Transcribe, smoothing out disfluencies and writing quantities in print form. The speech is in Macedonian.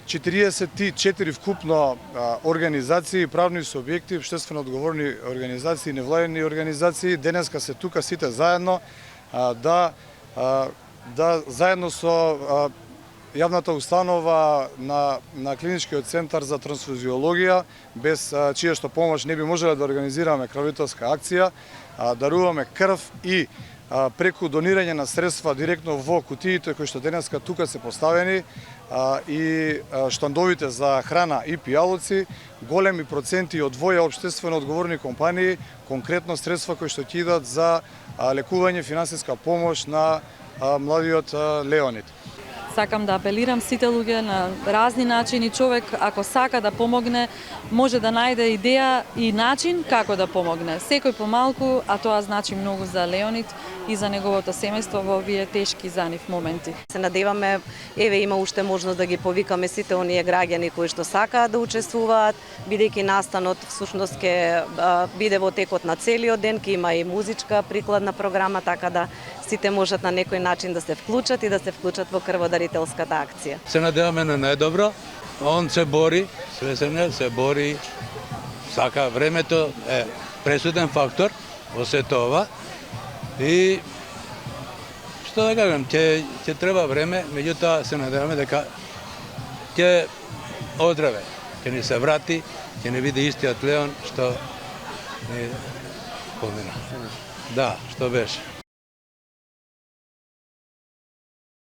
44 вкупно организации, правни субјекти, општествено одговорни организации, невладени организации, денеска се тука сите заедно да заедно со јавната установа на Клиничкиот центар за трансфузиологија, без чија што помош не би можеле да организираме крвителска акција, даруваме крв и преку донирање на средства директно во кутиите кои што денеска тука се поставени и штандовите за храна и пијалоци, големи проценти од двоја општествено одговорни компании, конкретно средства кои што ќе идат за лекување, финансиска помош на младиот Леонид. Сакам да апелирам сите луѓе на разни начини. Човек, ако сака да помогне, може да најде идеја и начин како да помогне. Секој помалку, а тоа значи многу за Леонид и за неговото семејство во овие тешки за нив моменти. Се надеваме, има уште можност да ги повикаме сите оние граѓани кои што сакаат да учествуваат, бидејќи настанот всушност ќе биде во текот на целиот ден, ќе има и музичка прикладна програма, така да сите можат на некој начин да се вклучат и да се вклучат во крводарителската акција. Се надеваме на најдобро. Он се бори, свесен се бори. Сака, времето е пресуден фактор во сето ова. И што да кажам, ќе треба време, меѓутоа се надеваме дека ќе оздраве, ќе ни се врати, ќе не биде истиот Леон што ни помина. Да, што беше.